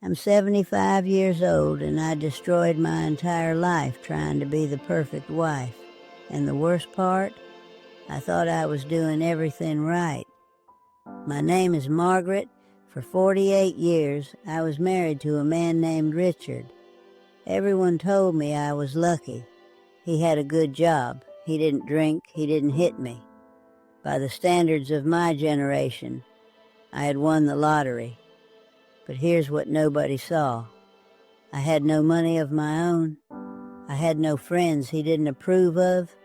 I'm 75 years old and I destroyed my entire life trying to be the perfect wife. And the worst part? I thought I was doing everything right. My name is Margaret. For 48 years, I was married to a man named Richard. Everyone told me I was lucky. He had a good job. He didn't drink. He didn't hit me. By the standards of my generation, I had won the lottery. But here's what nobody saw. I had no money of my own. I had no friends he didn't approve of.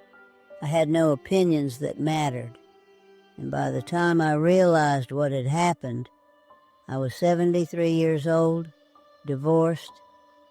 I had no opinions that mattered. And by the time I realized what had happened, I was 73 years old, divorced,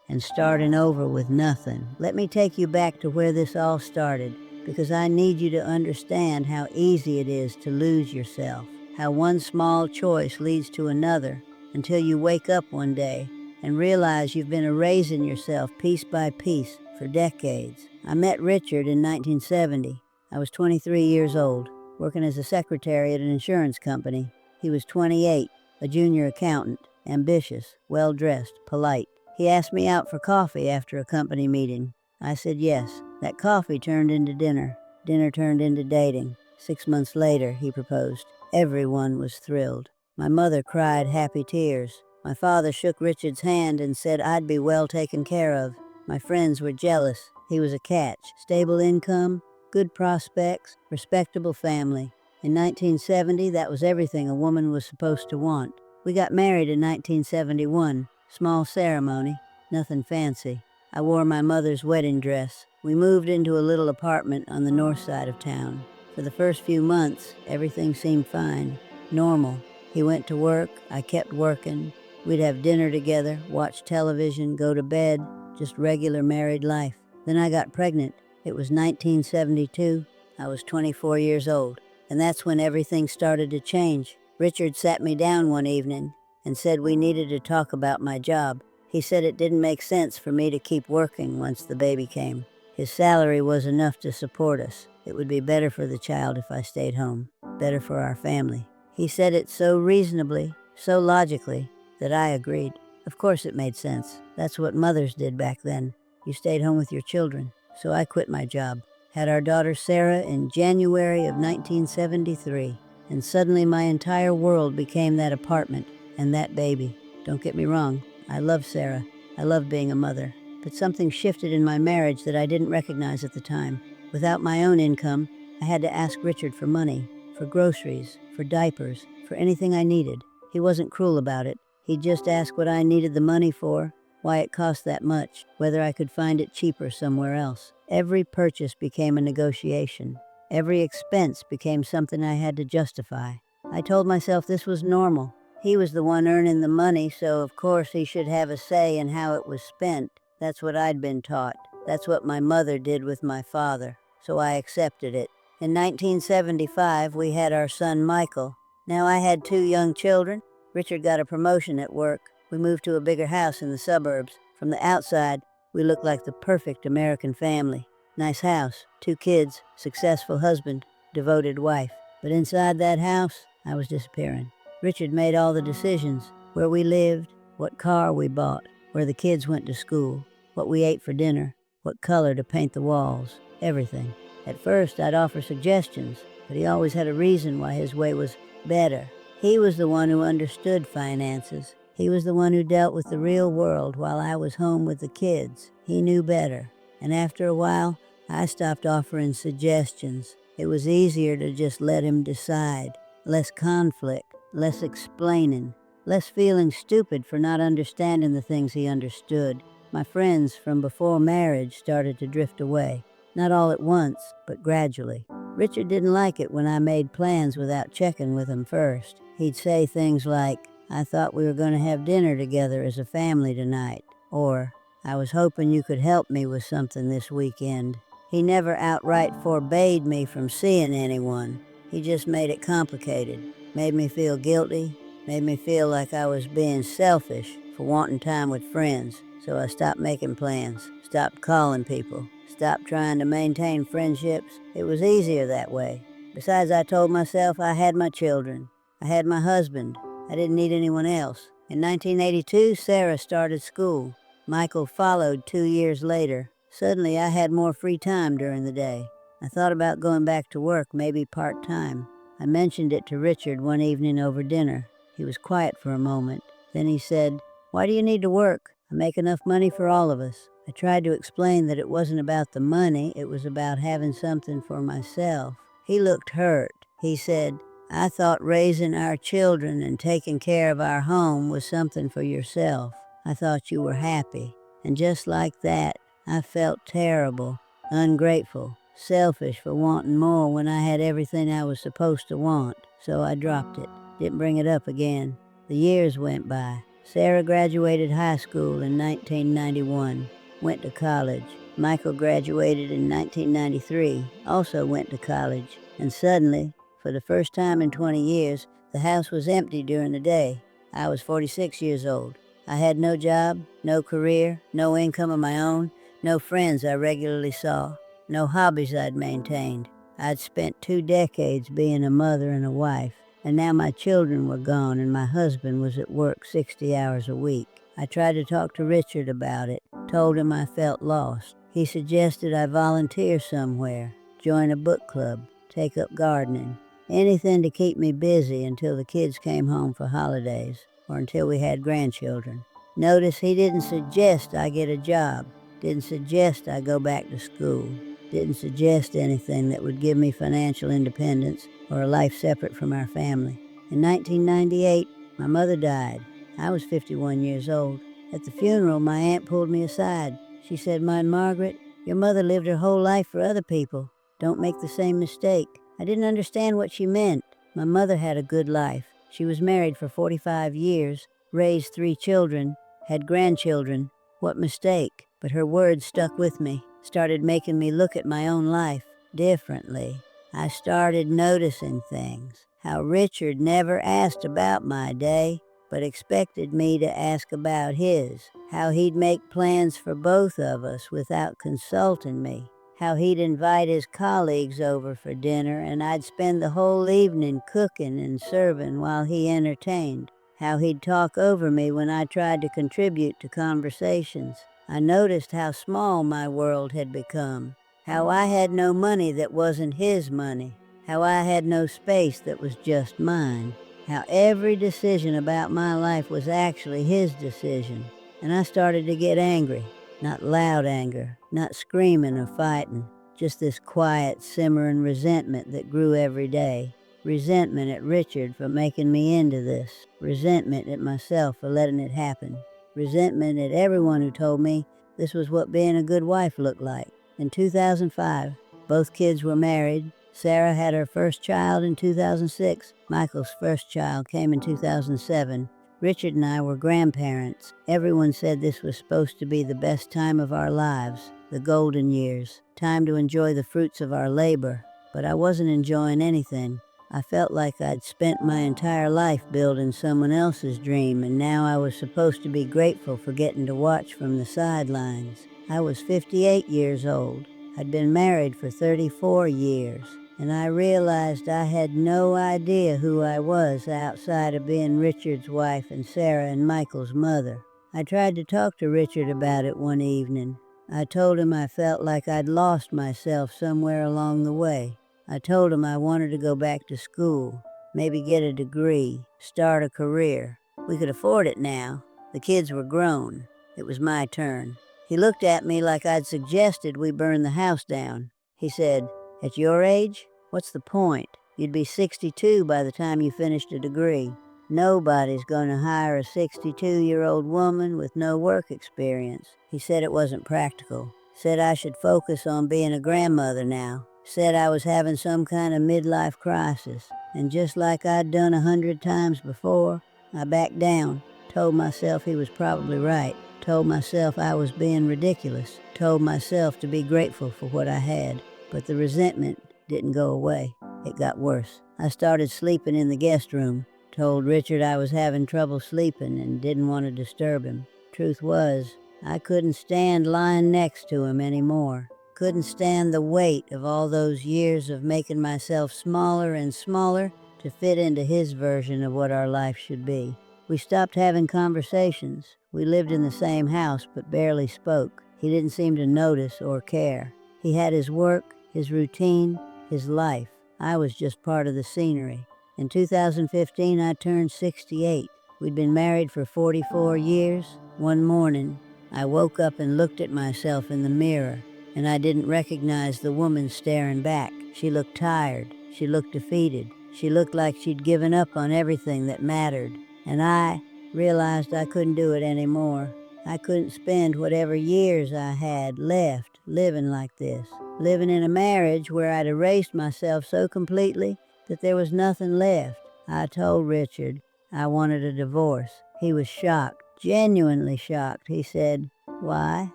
and starting over with nothing. Let me take you back to where this all started, because I need you to understand how easy it is to lose yourself, how one small choice leads to another, until you wake up one day and realize you've been erasing yourself piece by piece for decades. I met Richard in 1970. I was 23 years old, working as a secretary at an insurance company. He was 28, a junior accountant, ambitious, well-dressed, polite. He asked me out for coffee after a company meeting. I said yes. That coffee turned into dinner. Dinner turned into dating. 6 months later, he proposed. Everyone was thrilled. My mother cried happy tears. My father shook Richard's hand and said I'd be well taken care of. My friends were jealous. He was a catch. Stable income, good prospects, respectable family. In 1970, that was everything a woman was supposed to want. We got married in 1971. Small ceremony, nothing fancy. I wore my mother's wedding dress. We moved into a little apartment on the north side of town. For the first few months, everything seemed fine, normal. He went to work, I kept working. We'd have dinner together, watch television, go to bed, just regular married life. Then I got pregnant. It was 1972. I was 24 years old. And that's when everything started to change. Richard sat me down one evening and said we needed to talk about my job. He said it didn't make sense for me to keep working once the baby came. His salary was enough to support us. It would be better for the child if I stayed home, better for our family. He said it so reasonably, so logically, that I agreed. Of course it made sense. That's what mothers did back then. You stayed home with your children. So I quit my job. Had our daughter Sarah in January of 1973. And suddenly my entire world became that apartment and that baby. Don't get me wrong, I love Sarah. I love being a mother. But something shifted in my marriage that I didn't recognize at the time. Without my own income, I had to ask Richard for money, for groceries, for diapers, for anything I needed. He wasn't cruel about it. He'd just ask what I needed the money for, why it cost that much, whether I could find it cheaper somewhere else. Every purchase became a negotiation. Every expense became something I had to justify. I told myself this was normal. He was the one earning the money, so of course he should have a say in how it was spent. That's what I'd been taught. That's what my mother did with my father, so I accepted it. In 1975, we had our son Michael. Now I had 2 young children. Richard got a promotion at work. We moved to a bigger house in the suburbs. From the outside, we looked like the perfect American family. Nice house, 2 kids, successful husband, devoted wife. But inside that house, I was disappearing. Richard made all the decisions, where we lived, what car we bought, where the kids went to school, what we ate for dinner, what color to paint the walls, everything. At first, I'd offer suggestions, but he always had a reason why his way was better. He was the one who understood finances. He was the one who dealt with the real world while I was home with the kids. He knew better. And after a while, I stopped offering suggestions. It was easier to just let him decide. Less conflict, less explaining, less feeling stupid for not understanding the things he understood. My friends from before marriage started to drift away. Not all at once, but gradually. Richard didn't like it when I made plans without checking with him first. He'd say things like, "I thought we were going to have dinner together as a family tonight," or, "I was hoping you could help me with something this weekend." He never outright forbade me from seeing anyone. He just made it complicated, made me feel guilty, made me feel like I was being selfish for wanting time with friends. So I stopped making plans, stopped calling people, stopped trying to maintain friendships. It was easier that way. Besides, I told myself I had my children. I had my husband. I didn't need anyone else. In 1982, Sarah started school. Michael followed 2 years later. Suddenly, I had more free time during the day. I thought about going back to work, maybe part-time. I mentioned it to Richard one evening over dinner. He was quiet for a moment. Then he said, "Why do you need to work? I make enough money for all of us." I tried to explain that it wasn't about the money, it was about having something for myself. He looked hurt. He said, "I thought raising our children and taking care of our home was something for yourself. I thought you were happy." And just like that, I felt terrible, ungrateful, selfish for wanting more when I had everything I was supposed to want. So I dropped it. Didn't bring it up again. The years went by. Sarah graduated high school in 1991, went to college. Michael graduated in 1993, also went to college. And suddenly, for the first time in 20 years, the house was empty during the day. I was 46 years old. I had no job, no career, no income of my own, no friends I regularly saw, no hobbies I'd maintained. I'd spent 2 decades being a mother and a wife, and now my children were gone and my husband was at work 60 hours a week. I tried to talk to Richard about it, told him I felt lost. He suggested I volunteer somewhere, join a book club, take up gardening, anything to keep me busy until the kids came home for holidays or until we had grandchildren. Notice he didn't suggest I get a job, didn't suggest I go back to school, didn't suggest anything that would give me financial independence or a life separate from our family. In 1998, my mother died. I was 51 years old. At the funeral, my aunt pulled me aside. She said, "Mind, Margaret, your mother lived her whole life for other people. Don't make the same mistake." I didn't understand what she meant. My mother had a good life. She was married for 45 years, raised 3 children, had grandchildren. What mistake? But her words stuck with me, started making me look at my own life differently. I started noticing things. How Richard never asked about my day, but expected me to ask about his. How he'd make plans for both of us without consulting me. How he'd invite his colleagues over for dinner and I'd spend the whole evening cooking and serving while he entertained. How he'd talk over me when I tried to contribute to conversations. I noticed how small my world had become. How I had no money that wasn't his money. How I had no space that was just mine. How every decision about my life was actually his decision. And I started to get angry. Not loud anger, not screaming or fighting, just this quiet, simmering resentment that grew every day. Resentment at Richard for making me into this. Resentment at myself for letting it happen. Resentment at everyone who told me this was what being a good wife looked like. In 2005, both kids were married. Sarah had her first child in 2006. Michael's first child came in 2007. Richard and I were grandparents. Everyone said this was supposed to be the best time of our lives, the golden years, time to enjoy the fruits of our labor. But I wasn't enjoying anything. I felt like I'd spent my entire life building someone else's dream, and now I was supposed to be grateful for getting to watch from the sidelines. I was 58 years old. I'd been married for 34 years. And I realized I had no idea who I was outside of being Richard's wife and Sarah and Michael's mother. I tried to talk to Richard about it one evening. I told him I felt like I'd lost myself somewhere along the way. I told him I wanted to go back to school, maybe get a degree, start a career. We could afford it now. The kids were grown. It was my turn. He looked at me like I'd suggested we burn the house down. He said, "At your age, what's the point? You'd be 62 by the time you finished a degree. Nobody's going to hire a 62-year-old woman with no work experience." He said it wasn't practical. Said I should focus on being a grandmother now. Said I was having some kind of midlife crisis. And just like I'd done 100 times before, I backed down. Told myself he was probably right. Told myself I was being ridiculous. Told myself to be grateful for what I had. But the resentment didn't go away. It got worse. I started sleeping in the guest room. Told Richard I was having trouble sleeping and didn't want to disturb him. Truth was, I couldn't stand lying next to him anymore. Couldn't stand the weight of all those years of making myself smaller and smaller to fit into his version of what our life should be. We stopped having conversations. We lived in the same house but barely spoke. He didn't seem to notice or care. He had his work, his routine, his life. I was just part of the scenery. In 2015, I turned 68. We'd been married for 44 years. One morning, I woke up and looked at myself in the mirror, and I didn't recognize the woman staring back. She looked tired. She looked defeated. She looked like she'd given up on everything that mattered. And I realized I couldn't do it anymore. I couldn't spend whatever years I had left living like this, living in a marriage where I'd erased myself so completely that there was nothing left. I told Richard I wanted a divorce. He was shocked, genuinely shocked. He said, "Why?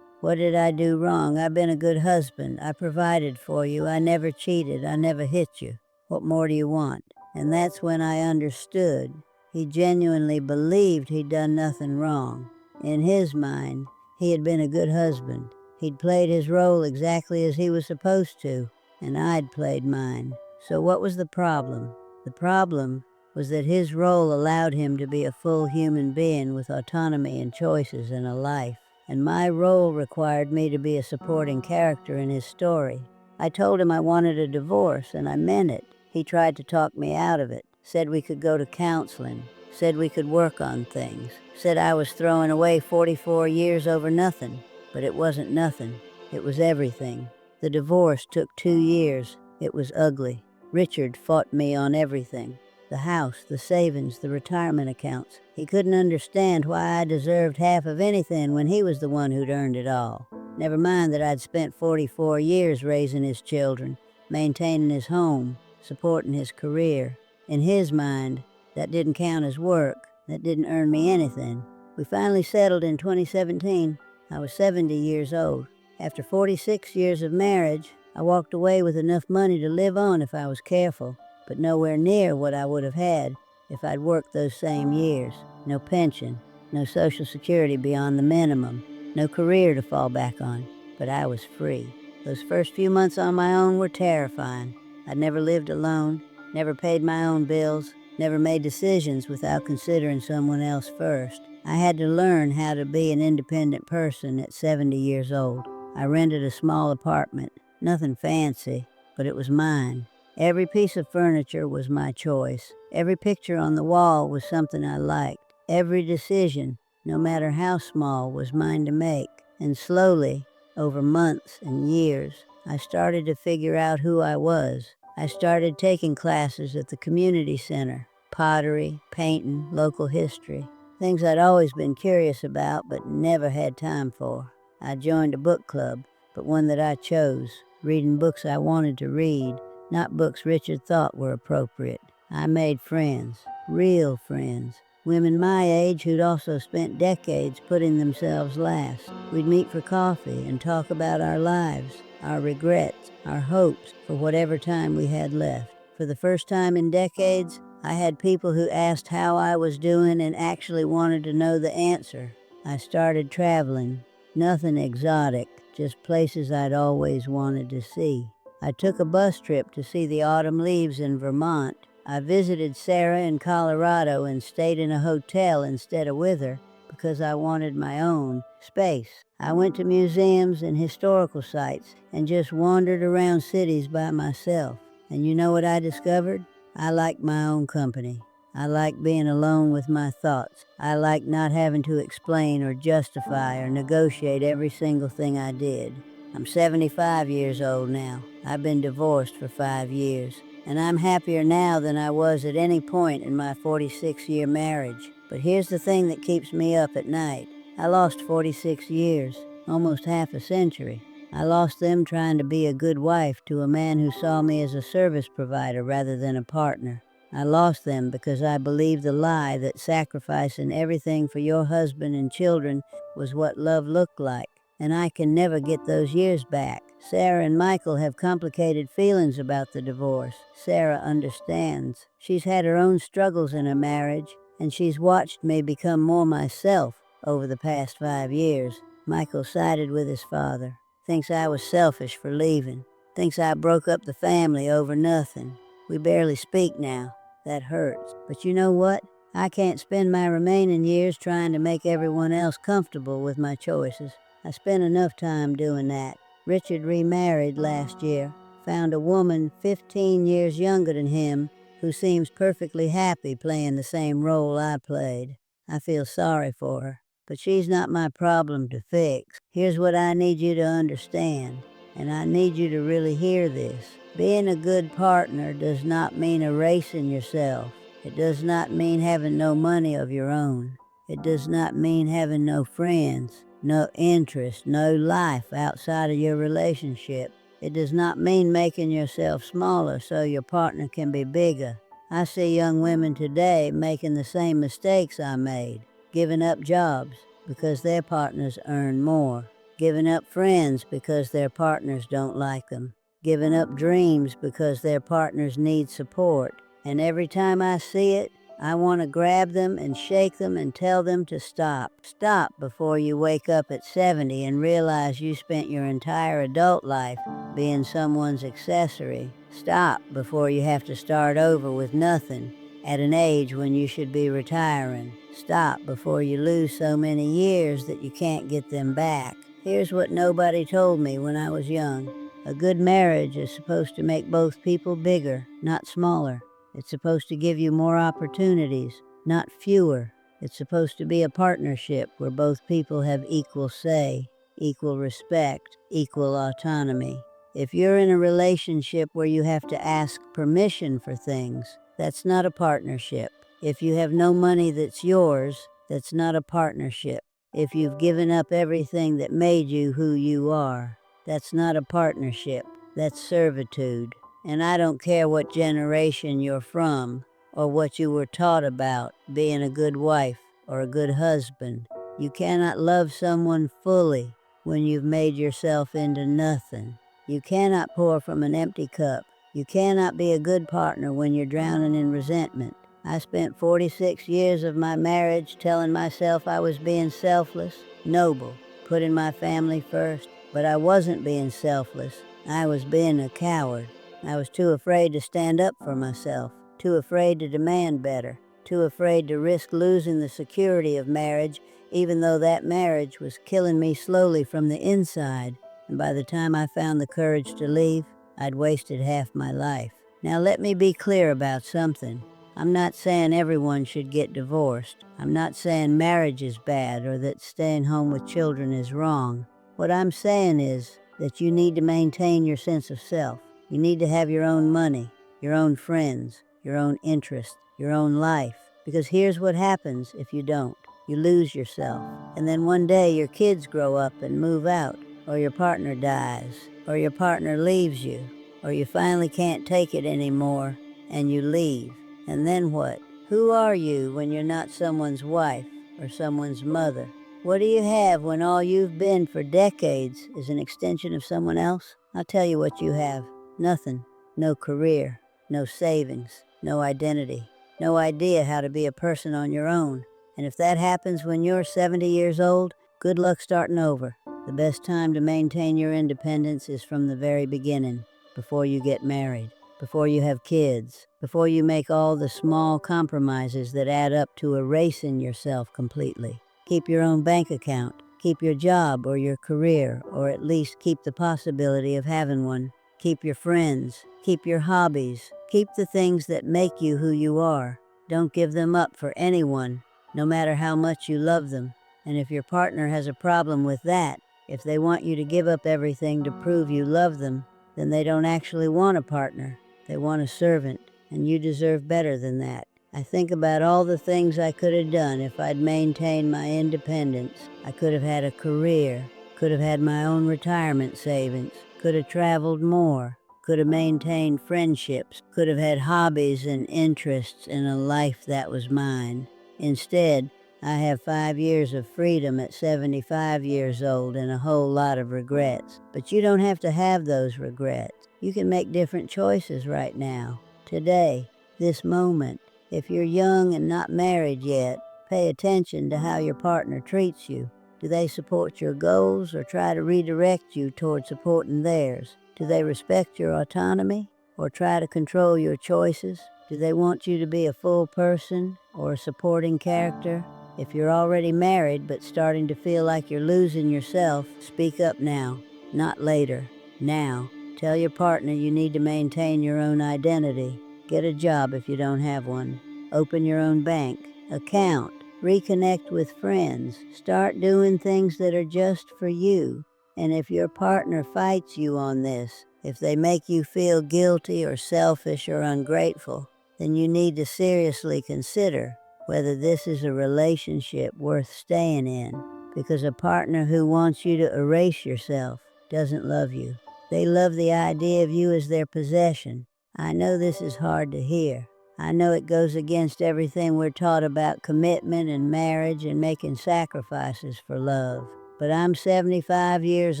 What did I do wrong? I've been a good husband. I provided for you. I never cheated. I never hit you. What more do you want?" And that's when I understood. He genuinely believed he'd done nothing wrong. In his mind, he had been a good husband. He'd played his role exactly as he was supposed to, and I'd played mine. So what was the problem? The problem was that his role allowed him to be a full human being with autonomy and choices and a life, and my role required me to be a supporting character in his story. I told him I wanted a divorce, and I meant it. He tried to talk me out of it, said we could go to counseling, said we could work on things, said I was throwing away 44 years over nothing. But it wasn't nothing. It was everything. The divorce took 2 years. It was ugly. Richard fought me on everything. The house, the savings, the retirement accounts. He couldn't understand why I deserved half of anything when he was the one who'd earned it all. Never mind that I'd spent 44 years raising his children, maintaining his home, supporting his career. In his mind, that didn't count as work. That didn't earn me anything. We finally settled in 2017. I was 70 years old. After 46 years of marriage, I walked away with enough money to live on if I was careful, but nowhere near what I would have had if I'd worked those same years. No pension, no Social Security beyond the minimum, no career to fall back on, but I was free. Those first few months on my own were terrifying. I'd never lived alone, never paid my own bills, never made decisions without considering someone else first. I had to learn how to be an independent person at 70 years old. I rented a small apartment, nothing fancy, but it was mine. Every piece of furniture was my choice. Every picture on the wall was something I liked. Every decision, no matter how small, was mine to make. And slowly, over months and years, I started to figure out who I was. I started taking classes at the community center, pottery, painting, local history. Things I'd always been curious about but never had time for. I joined a book club, but one that I chose, reading books I wanted to read, not books Richard thought were appropriate. I made friends, real friends, women my age who'd also spent decades putting themselves last. We'd meet for coffee and talk about our lives, our regrets, our hopes for whatever time we had left. For the first time in decades, I had people who asked how I was doing and actually wanted to know the answer. I started traveling. Nothing exotic, just places I'd always wanted to see. I took a bus trip to see the autumn leaves in Vermont. I visited Sarah in Colorado and stayed in a hotel instead of with her because I wanted my own space. I went to museums and historical sites and just wandered around cities by myself. And you know what I discovered? I like my own company. I like being alone with my thoughts. I like not having to explain or justify or negotiate every single thing I did. I'm 75 years old now. I've been divorced for 5 years. And I'm happier now than I was at any point in my 46-year marriage. But here's the thing that keeps me up at night. I lost 46 years, almost half a century. I lost them trying to be a good wife to a man who saw me as a service provider rather than a partner. I lost them because I believed the lie that sacrificing everything for your husband and children was what love looked like. And I can never get those years back. Sarah and Michael have complicated feelings about the divorce. Sarah understands. She's had her own struggles in her marriage, and she's watched me become more myself over the past 5 years. Michael sided with his father. Thinks I was selfish for leaving. Thinks I broke up the family over nothing. We barely speak now. That hurts. But you know what? I can't spend my remaining years trying to make everyone else comfortable with my choices. I spent enough time doing that. Richard remarried last year, found a woman 15 years younger than him who seems perfectly happy playing the same role I played. I feel sorry for her, but she's not my problem to fix. Here's what I need you to understand, and I need you to really hear this. Being a good partner does not mean erasing yourself. It does not mean having no money of your own. It does not mean having no friends, no interest, no life outside of your relationship. It does not mean making yourself smaller so your partner can be bigger. I see young women today making the same mistakes I made, giving up jobs because their partners earn more, giving up friends because their partners don't like them, giving up dreams because their partners need support. And every time I see it, I want to grab them and shake them and tell them to stop. Stop before you wake up at 70 and realize you spent your entire adult life being someone's accessory. Stop before you have to start over with nothing at an age when you should be retiring. Stop before you lose so many years that you can't get them back. Here's what nobody told me when I was young. A good marriage is supposed to make both people bigger, not smaller. It's supposed to give you more opportunities, not fewer. It's supposed to be a partnership where both people have equal say, equal respect, equal autonomy. If you're in a relationship where you have to ask permission for things, that's not a partnership. If you have no money that's yours, that's not a partnership. If you've given up everything that made you who you are, that's not a partnership. That's servitude. And I don't care what generation you're from or what you were taught about being a good wife or a good husband. You cannot love someone fully when you've made yourself into nothing. You cannot pour from an empty cup. You cannot be a good partner when you're drowning in resentment. I spent 46 years of my marriage telling myself I was being selfless, noble, putting my family first, but I wasn't being selfless. I was being a coward. I was too afraid to stand up for myself, too afraid to demand better, too afraid to risk losing the security of marriage, even though that marriage was killing me slowly from the inside. And by the time I found the courage to leave, I'd wasted half my life. Now let me be clear about something. I'm not saying everyone should get divorced. I'm not saying marriage is bad or that staying home with children is wrong. What I'm saying is that you need to maintain your sense of self. You need to have your own money, your own friends, your own interests, your own life. Because here's what happens if you don't. You lose yourself. And then one day your kids grow up and move out, or your partner dies, or your partner leaves you, or you finally can't take it anymore and you leave. And then what? Who are you when you're not someone's wife or someone's mother? What do you have when all you've been for decades is an extension of someone else? I'll tell you what you have. Nothing. No career. No savings. No identity. No idea how to be a person on your own. And if that happens when you're 70 years old, good luck starting over. The best time to maintain your independence is from the very beginning, before you get married, before you have kids, before you make all the small compromises that add up to erasing yourself completely. Keep your own bank account. Keep your job or your career, or at least keep the possibility of having one. Keep your friends. Keep your hobbies. Keep the things that make you who you are. Don't give them up for anyone, no matter how much you love them. And if your partner has a problem with that, if they want you to give up everything to prove you love them, then they don't actually want a partner. They want a servant, and you deserve better than that. I think about all the things I could have done if I'd maintained my independence. I could have had a career, could have had my own retirement savings, could have traveled more, could have maintained friendships, could have had hobbies and interests in a life that was mine. Instead, I have 5 years of freedom at 75 years old and a whole lot of regrets. But you don't have to have those regrets. You can make different choices right now, today, this moment. If you're young and not married yet, pay attention to how your partner treats you. Do they support your goals or try to redirect you toward supporting theirs? Do they respect your autonomy or try to control your choices? Do they want you to be a full person or a supporting character? If you're already married but starting to feel like you're losing yourself, speak up now, not later. Now. Tell your partner you need to maintain your own identity. Get a job if you don't have one. Open your own bank account. Reconnect with friends. Start doing things that are just for you. And if your partner fights you on this, if they make you feel guilty or selfish or ungrateful, then you need to seriously consider whether this is a relationship worth staying in. Because a partner who wants you to erase yourself doesn't love you. They love the idea of you as their possession. I know this is hard to hear. I know it goes against everything we're taught about commitment and marriage and making sacrifices for love. But I'm 75 years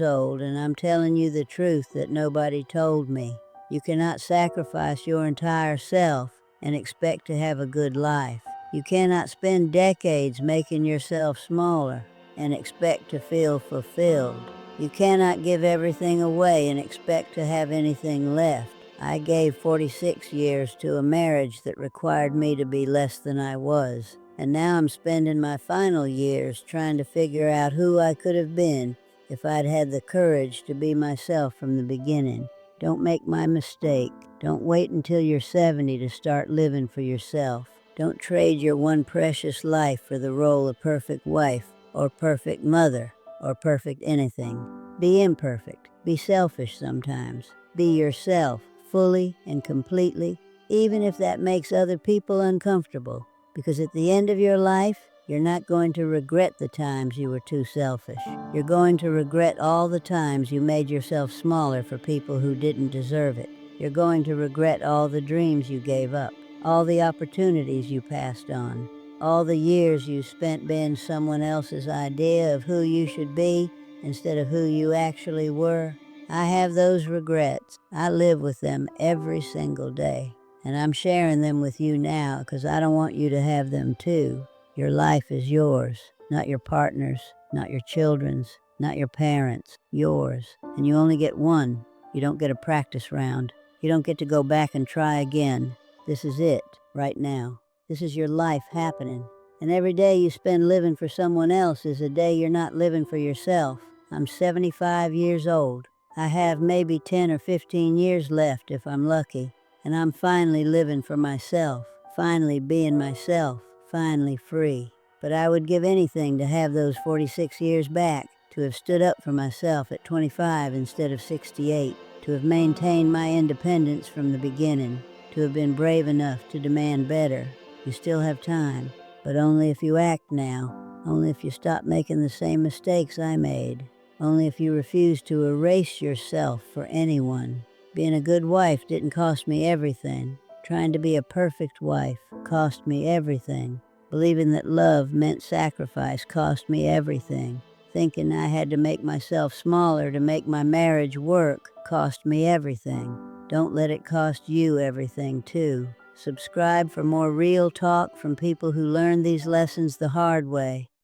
old and I'm telling you the truth that nobody told me. You cannot sacrifice your entire self and expect to have a good life. You cannot spend decades making yourself smaller and expect to feel fulfilled. You cannot give everything away and expect to have anything left. I gave 46 years to a marriage that required me to be less than I was. And now I'm spending my final years trying to figure out who I could have been if I'd had the courage to be myself from the beginning. Don't make my mistake. Don't wait until you're 70 to start living for yourself. Don't trade your one precious life for the role of perfect wife or perfect mother or perfect anything. Be imperfect. Be selfish sometimes. Be yourself fully and completely, even if that makes other people uncomfortable. Because at the end of your life, you're not going to regret the times you were too selfish. You're going to regret all the times you made yourself smaller for people who didn't deserve it. You're going to regret all the dreams you gave up, all the opportunities you passed on, all the years you spent being someone else's idea of who you should be instead of who you actually were. I have those regrets. I live with them every single day. And I'm sharing them with you now because I don't want you to have them too. Your life is yours, not your partner's, not your children's, not your parents', yours. And you only get one. You don't get a practice round. You don't get to go back and try again. This is it, right now. This is your life happening. And every day you spend living for someone else is a day you're not living for yourself. I'm 75 years old. I have maybe 10 or 15 years left if I'm lucky. And I'm finally living for myself, finally being myself, finally free. But I would give anything to have those 46 years back, to have stood up for myself at 25 instead of 68, to have maintained my independence from the beginning, to have been brave enough to demand better. You still have time, but only if you act now, only if you stop making the same mistakes I made, only if you refuse to erase yourself for anyone. Being a good wife didn't cost me everything. Trying to be a perfect wife cost me everything. Believing that love meant sacrifice cost me everything. Thinking I had to make myself smaller to make my marriage work cost me everything. Don't let it cost you everything, too. Subscribe for more real talk from people who learned these lessons the hard way.